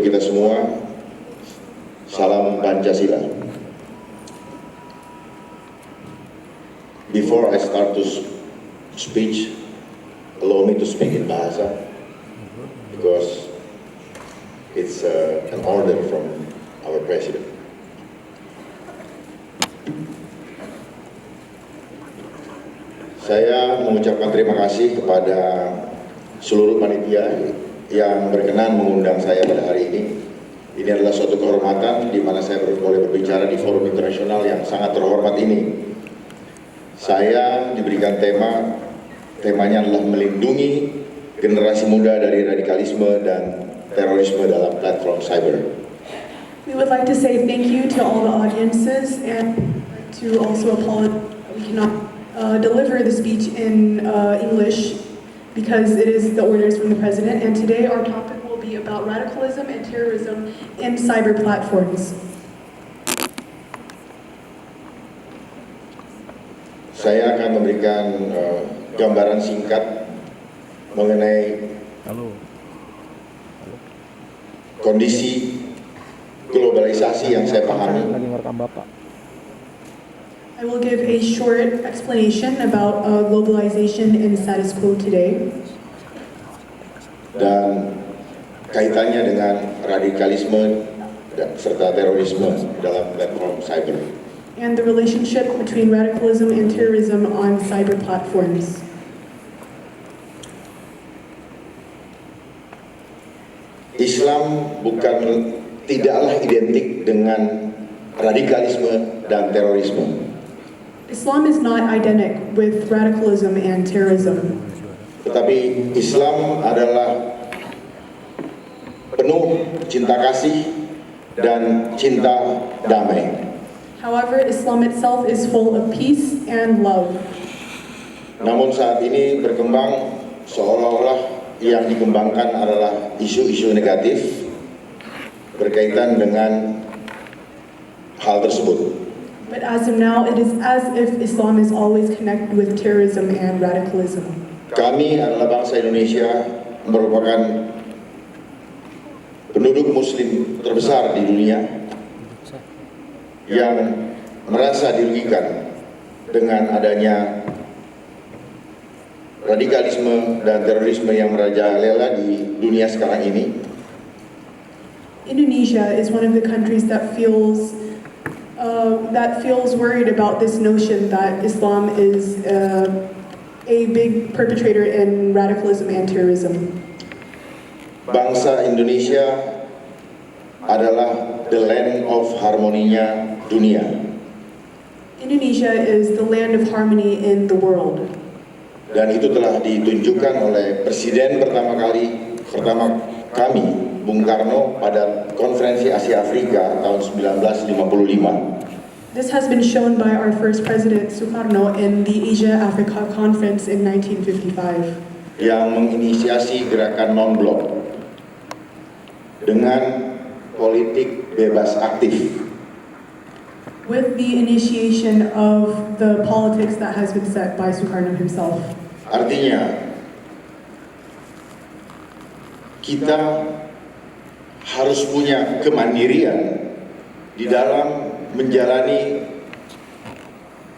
kita semua, salam Pancasila. Before I start to speech, allow me to speak in Bahasa, because it's an order from our President. Saya mengucapkan terima kasih kepada seluruh panitia yang berkenan mengundang saya pada hari ini. Ini adalah suatu kehormatan di mana saya boleh berbicara di forum internasional yang sangat terhormat ini. Saya diberikan temanya adalah melindungi generasi muda dari radikalisme dan terorisme dalam platform cyber. We would like to say thank you to all the audiences and to also apologize that we cannot deliver the speech in English because it is the orders from the President, and today our topic will be about radicalism and terrorism in cyber platforms. Saya akan memberikan gambaran singkat mengenai kondisi globalisasi yang saya pahami. I will give a short explanation about globalization in status quo today. Dan kaitannya dengan radikalisme dan serta terorisme dalam platform cyber. And the relationship between radicalism and terrorism on cyber platforms. Islam tidaklah identik dengan radikalisme dan terorisme. Islam is not identical with radicalism and terrorism. Tetapi Islam adalah penuh cinta kasih dan cinta damai. However, Islam itself is full of peace and love. Namun saat ini berkembang seolah-olah yang dikembangkan adalah isu-isu negatif berkaitan dengan hal tersebut. But as of now, it is as if Islam is always connected with terrorism and radicalism. Kami adalah bangsa Indonesia, merupakan penduduk muslim terbesar di dunia yang merasa dirugikan dengan adanya radikalisme dan terorisme yang merajalela di dunia sekarang ini. Indonesia is one of the countries that feels worried about this notion that Islam is a big perpetrator in radicalism and terrorism. Bangsa Indonesia adalah the land of harmony-nya dunia. Indonesia is the land of harmony in the world. Dan itu telah ditunjukkan oleh Presiden pertama kami, Bung Karno, pada Konferensi Asia-Afrika tahun 1955. This has been shown by our first President, Sukarno, in the Asia-Africa Conference in 1955. Yang menginisiasi gerakan non-blok dengan politik bebas-aktif. With the initiation of the politics that has been set by Sukarno himself. Artinya, kita harus punya kemandirian di dalam menjalani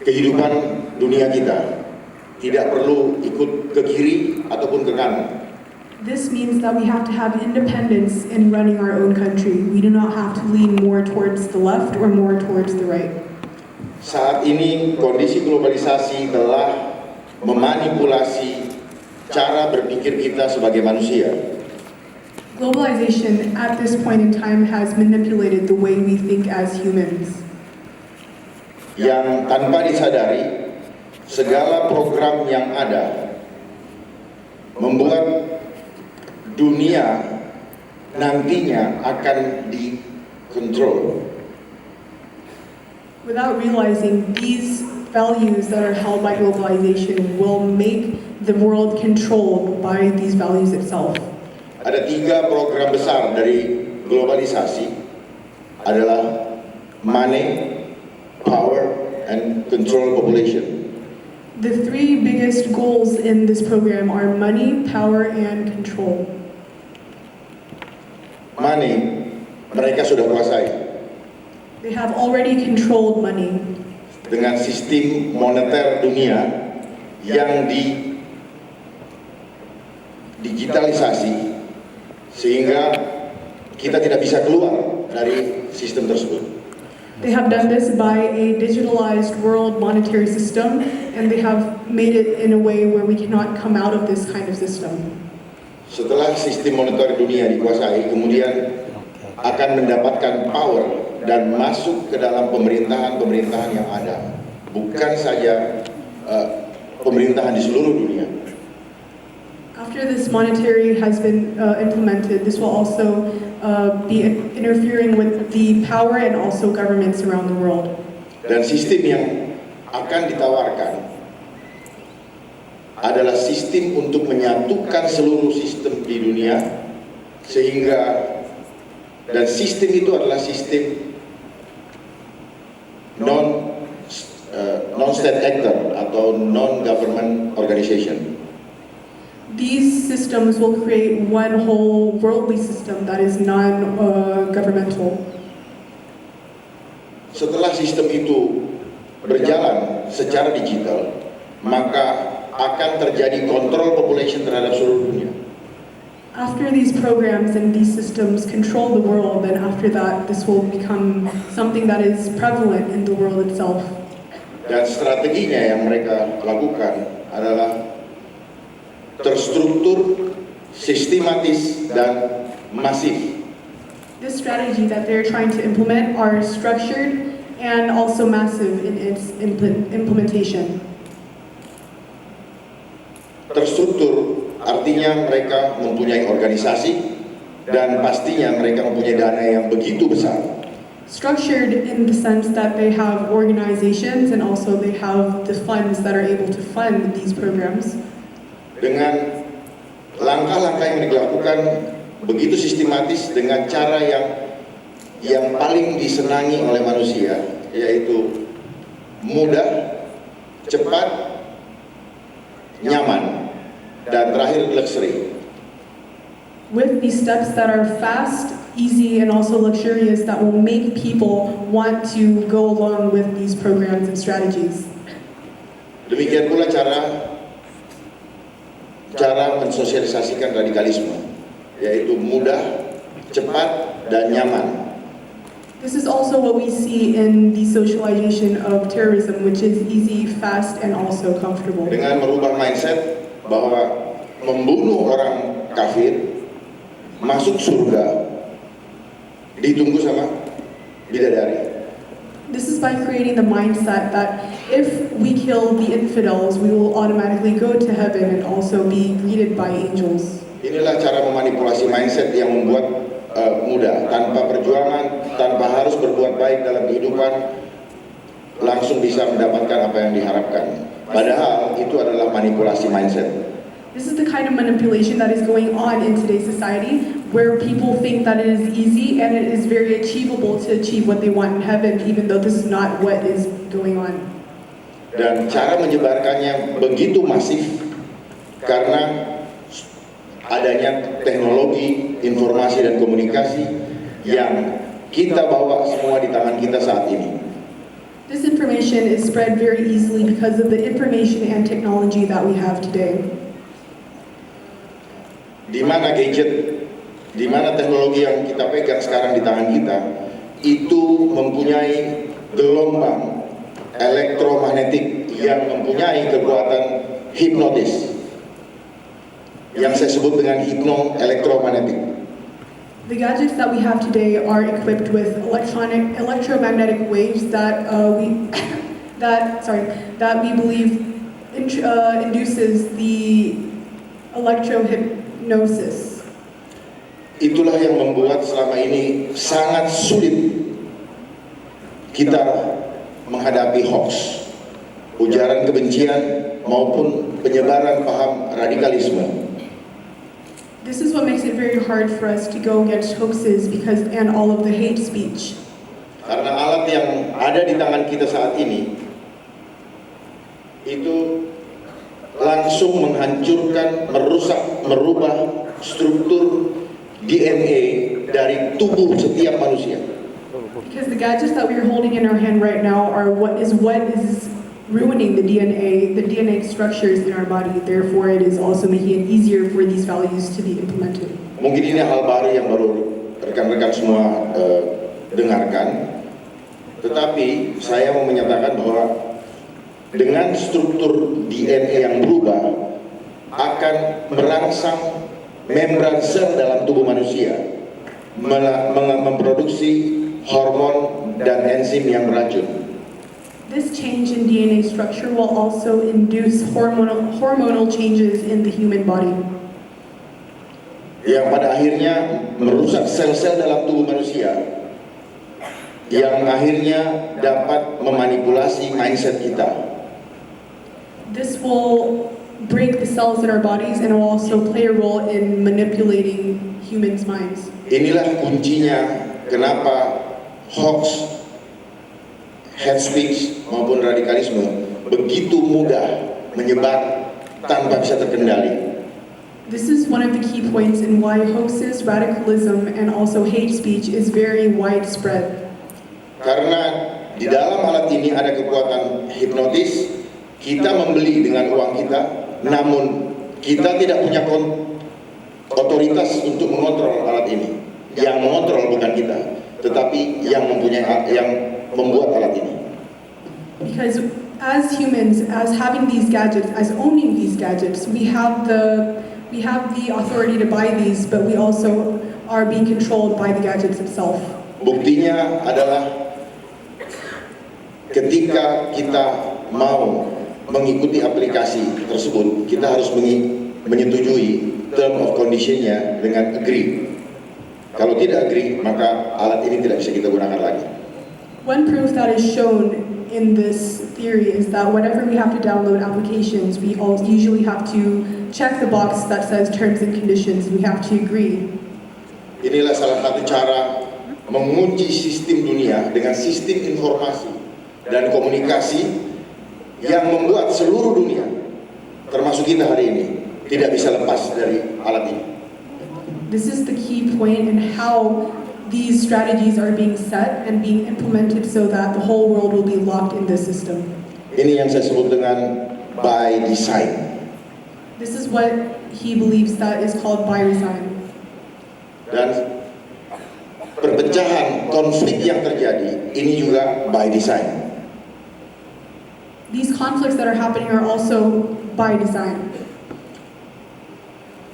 kehidupan dunia kita. Tidak perlu ikut ke kiri ataupun ke kanan. This means that we have to have independence in running our own country. We do not have to lean more towards the left or more towards the right. Saat ini kondisi globalisasi telah memanipulasi cara berpikir kita sebagai manusia. Globalization at this point in time has manipulated the way we think as humans. Yang tanpa disadari, segala program yang ada membuat dunia nantinya akan dikontrol. Without realizing, these values that are held by globalization will make the world controlled by these values itself. Ada 3 program besar dari globalisasi adalah money, power, and control population. The 3 biggest goals in this program are money, power, and control. money mereka sudah kuasai. They have already controlled money. Dengan sistem moneter dunia yang digitalisasi sehingga kita tidak bisa keluar dari sistem tersebut. They have done this by a digitalized world monetary system, and they have made it in a way where we cannot come out of this kind of system. Setelah sistem moneter dunia dikuasai, kemudian akan mendapatkan power dan masuk ke dalam pemerintahan-pemerintahan yang ada, bukan saja pemerintahan di seluruh dunia. After this monetary has been implemented, this will also be interfering with the power and also governments around the world. Dan sistem yang akan ditawarkan adalah sistem untuk menyatukan seluruh sistem di dunia, sehingga dan sistem itu adalah sistem non-state actor atau non-government organization. These systems will create one whole worldly system that is non-governmental. Setelah sistem itu berjalan secara digital, maka akan terjadi kontrol population terhadap seluruh dunia. After these programs and these systems control the world, then after that, this will become something that is prevalent in the world itself. Dan strateginya yang mereka lakukan adalah terstruktur, sistematis, dan masif. This strategy that they're trying to implement are structured and also massive in its implementation. Terstruktur artinya mereka mempunyai organisasi dan pastinya mereka mempunyai dana yang begitu besar. Structured in the sense that they have organizations and also they have the funds that are able to fund these programs. Dengan langkah-langkah yang dilakukan begitu sistematis dengan cara yang paling disenangi oleh manusia, yaitu mudah, cepat, nyaman, dan terakhir luxury. With these steps that are fast, easy, and also luxurious that will make people want to go along with these programs and strategies. Demikian pula cara mensosialisasikan radikalisme, yaitu mudah, cepat, dan nyaman. This is also what we see in the socialization of terrorism, which is easy, fast, and also comfortable. Dengan merubah mindset bahwa membunuh orang kafir, masuk surga, ditunggu sama bidadari. This is by creating the mindset that if we kill the infidels, we will automatically go to heaven and also be greeted by angels. Inilah cara memanipulasi mindset yang membuat mudah, tanpa perjuangan, tanpa harus berbuat baik dalam kehidupan, langsung bisa mendapatkan apa yang diharapkan. Padahal itu adalah manipulasi mindset. This is the kind of manipulation that is going on in today's society, where people think that it is easy and it is very achievable to achieve what they want in heaven, even though this is not what is going on. Dan cara menyebarkannya begitu masif karena adanya teknologi, informasi, dan komunikasi yang kita bawa semua di tangan kita saat ini. This information is spread very easily because of the information and technology that we have today. Di mana gadget, di mana teknologi yang kita pegang sekarang di tangan kita itu mempunyai gelombang elektromagnetik yang mempunyai kekuatan hipnotis yang saya sebut dengan hipno-elektromagnetik. The gadgets that we have today are equipped with electromagnetic waves that we believe induces the electrohypnosis. Itulah yang membuat selama ini sangat sulit kita menghadapi hoax, ujaran kebencian maupun penyebaran paham radikalisme. This is what makes it very hard for us to go against hoaxes and all of the hate speech. Karena alat yang ada di tangan kita saat ini itu langsung menghancurkan, merusak, merubah struktur DNA dari tubuh setiap manusia. Because the gadgets that we are holding in our hand right now are what is ruining the DNA structures in our body. Therefore, it is also making it easier for these values to be implemented. Mungkin ini hal baru yang baru rekan-rekan semua dengarkan, tetapi saya mau menyatakan bahwa dengan struktur DNA yang berubah akan merangsang membran sel dalam tubuh manusia memproduksi hormon dan enzim yang beracun. This change in DNA structure will also induce hormonal changes in the human body. Yang pada akhirnya merusak sel-sel dalam tubuh manusia, yang akhirnya dapat memanipulasi mindset kita. This will break the cells in our bodies and will also play a role in manipulating humans' minds. Inilah kuncinya kenapa hoax, hate speech maupun radikalisme begitu mudah menyebar tanpa bisa terkendali. This is one of the key points in why hoaxes, radicalism, and also hate speech is very widespread. Karena di dalam alat ini ada kekuatan hipnotis. Kita membeli dengan uang kita, namun kita tidak punya otoritas untuk mengontrol alat ini. Yang mengontrol bukan kita, tetapi yang membuat alat ini. Because as humans, as having these gadgets, as owning these gadgets, we have the authority to buy these, but we also are being controlled by the gadgets itself. Buktinya adalah ketika kita mau mengikuti aplikasi tersebut, kita harus menyetujui term of condition-nya dengan agree. Kalau tidak agree, maka alat ini tidak bisa kita gunakan lagi. One proof that is shown in this theory is that whenever we have to download applications, we all usually have to check the box that says terms and conditions. We have to agree. Inilah salah satu cara mengunci sistem dunia dengan sistem informasi dan komunikasi yang membuat seluruh dunia, termasuk kita hari ini, tidak bisa lepas dari alat ini. This is the key point in how these strategies are being set and being implemented so that the whole world will be locked in this system. Ini yang saya sebut dengan by design. This is what he believes that is called by design. Dan perpecahan konflik yang terjadi ini juga by design. These conflicts that are happening are also by design.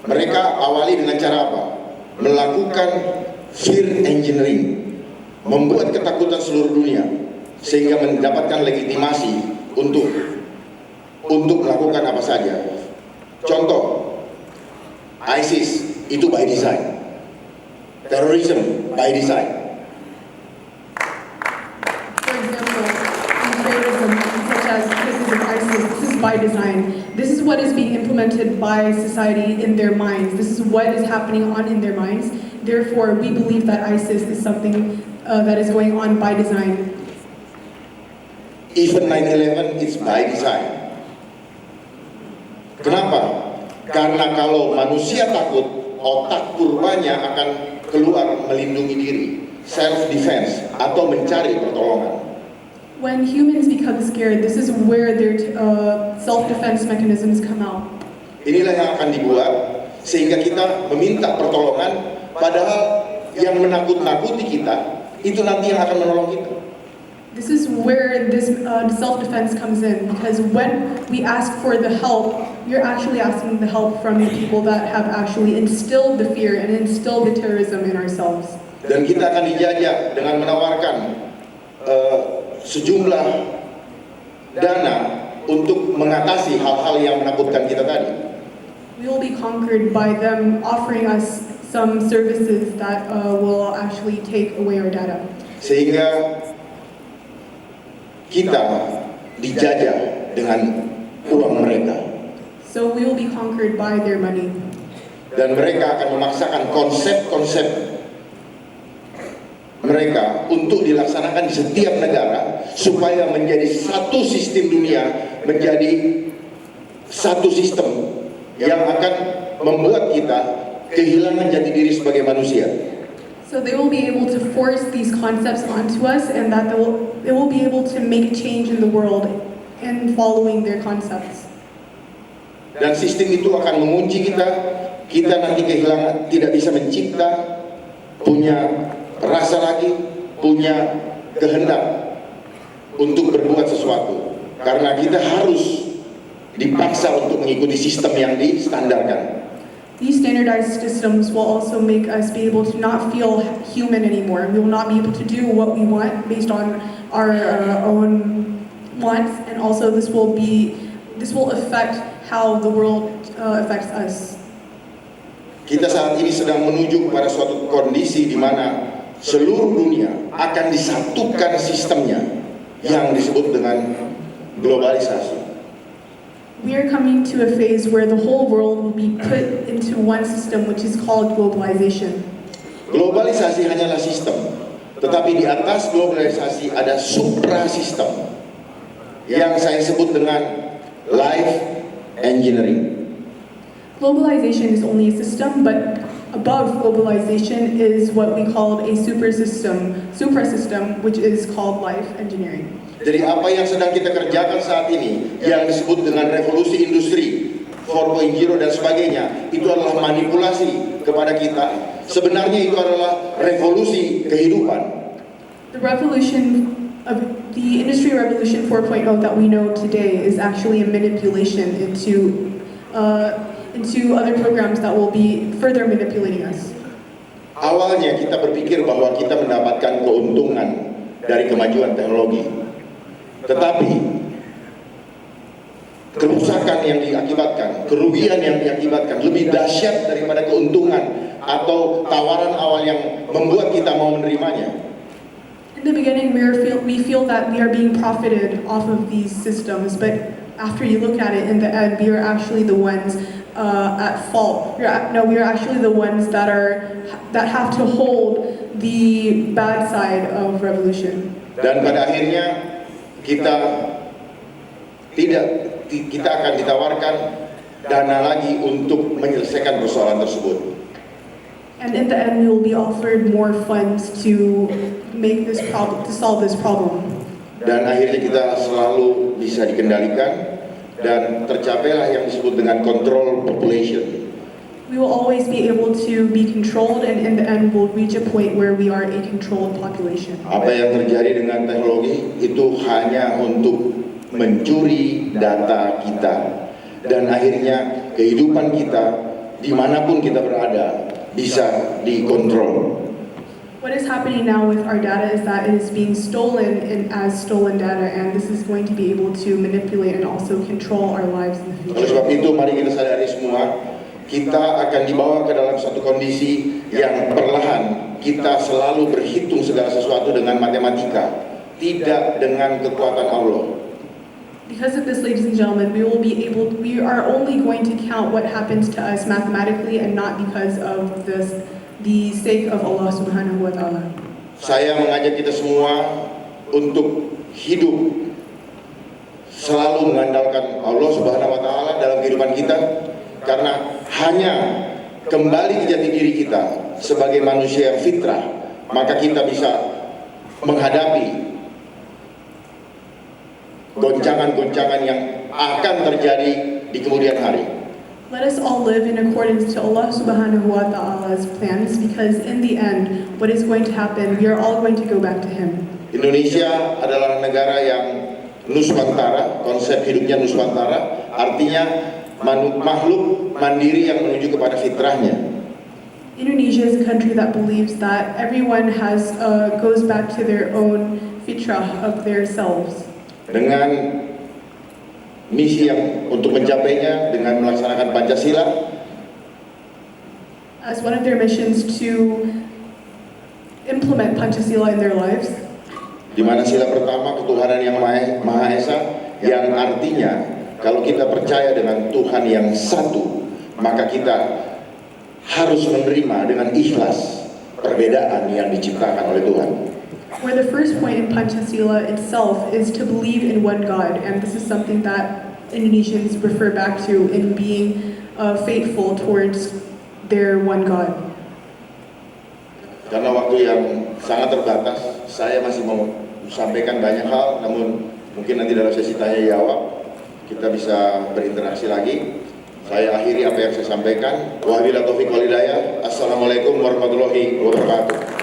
Mereka awali dengan cara apa? Melakukan fear engineering, membuat ketakutan seluruh dunia, sehingga mendapatkan legitimasi untuk melakukan apa saja. Contoh, ISIS itu by design, terrorism by design. For example, in terrorism, such as cases of ISIS, this is by design. This is what is being implemented by society in their minds. This is what is happening in their minds. Therefore, we believe that ISIS is something that is going on by design. Even 9/11 is by design. Kenapa? Karena kalau manusia takut, otak purbanya akan keluar melindungi diri, self defense atau mencari pertolongan. When humans become scared, this is where their self-defense mechanisms come out. Inilah yang akan dibuat sehingga kita meminta pertolongan, padahal yang menakut-nakuti kita itu nanti yang akan menolong kita. This is where this self-defense comes in, because when we ask for the help, you're actually asking the help from the people that have actually instilled the fear and instilled the terrorism in ourselves. Dan kita akan dijajah dengan menawarkan sejumlah dana untuk mengatasi hal-hal yang menakutkan kita tadi. We will be conquered by them offering us some services that will actually take away our data. Sehingga kita dijajah dengan uang mereka. So we will be conquered by their money. Dan mereka akan memaksakan konsep-konsep mereka untuk dilaksanakan di setiap negara supaya menjadi satu sistem dunia, menjadi satu sistem yang akan membuat kita kehilangan jati diri sebagai manusia. So they will be able to force these concepts onto us, and that they will be able to make a change in the world in following their concepts. Dan sistem itu akan mengunci kita nanti kehilangan, tidak bisa mencipta, punya rasa lagi, punya kehendak untuk berbuat sesuatu. Karena kita harus dipaksa untuk mengikuti sistem yang distandarkan. These standardized systems will also make us be able to not feel human anymore. We will not be able to do what we want based on our own wants, and also this will affect how the world affects us. Kita saat ini sedang menuju pada suatu kondisi di mana seluruh dunia akan disatukan sistemnya yang disebut dengan globalisasi. We are coming to a phase where the whole world will be put into one system, which is called globalization. Globalisasi hanyalah sistem, tetapi di atas globalisasi ada supra-sistem yang saya sebut dengan life engineering. Globalization is only a system, but above globalization is what we call a supra-system, which is called life engineering. Jadi apa yang sedang kita kerjakan saat ini yang disebut dengan revolusi industri 4.0 dan sebagainya, itu adalah manipulasi kepada kita. Sebenarnya itu adalah revolusi kehidupan. The industry revolution 4.0 that we know today is actually a manipulation into other programs that will be further manipulating us. Awalnya kita berpikir bahwa kita mendapatkan keuntungan dari kemajuan teknologi. Tetapi kerusakan yang diakibatkan, kerugian yang diakibatkan lebih dahsyat daripada keuntungan atau tawaran awal yang membuat kita mau menerimanya. In the beginning, we feel that we are being profited off of these systems, but after you look at it, in the end, we are actually the ones at fault. We are actually the ones that have to hold the bad side of revolution. Dan pada akhirnya kita akan ditawarkan dana lagi untuk menyelesaikan persoalan tersebut. And in the end, we will be offered more funds to solve this problem. Dan akhirnya kita selalu bisa dikendalikan dan tercapailah yang disebut dengan control population. We will always be able to be controlled, and in the end we'll reach a point where we are a controlled population. Apa yang terjadi dengan teknologi itu hanya untuk mencuri data kita, dan akhirnya kehidupan kita dimanapun kita berada bisa dikontrol. What is happening now with our data is that it is being stolen as stolen data, and this is going to be able to manipulate and also control our lives in the future. Oleh sebab itu, mari kita sadari semua, kita akan dibawa ke dalam satu kondisi yang perlahan kita selalu berhitung segala sesuatu dengan matematika, tidak dengan kekuatan Allah. Because of this, ladies and gentlemen, we are only going to count what happens to us mathematically and not because of the sake of Allah Subhanahu wa Ta'ala. Saya mengajak kita semua untuk hidup selalu mengandalkan Allah Subhanahu wa Ta'ala dalam kehidupan kita, karena hanya kembali ke jati diri kita sebagai manusia yang fitrah, maka kita bisa menghadapi goncangan-goncangan yang akan terjadi di kemudian hari. Let us all live in accordance to Allah Subhanahu wa Ta'ala's plans, because in the end, what is going to happen, we are all going to go back to Him. Indonesia adalah negara yang nuswantara, konsep hidupnya nuswantara, artinya makhluk mandiri yang menuju kepada fitrahnya. Indonesia is a country that believes that everyone goes back to their own fitrah of their selves. Dengan misi yang untuk mencapainya dengan melaksanakan Pancasila, as one of their missions to implement Pancasila in their lives, di mana sila pertama ketuhanan yang Maha Esa, yang artinya kalau kita percaya dengan Tuhan yang satu, maka kita harus menerima dengan ikhlas perbedaan yang diciptakan oleh Tuhan. Where the first point in Pancasila itself is to believe in one God, and this is something that Indonesians refer back to in being faithful towards their one God. karena waktu yang sangat terbatas, saya masih mau sampaikan banyak hal, namun mungkin nanti dalam sesi tanya jawab kita bisa berinteraksi lagi. Saya akhiri apa yang saya sampaikan. Wabillahi taufiq wal hidayah. Assalamualaikum warahmatullahi wabarakatuh.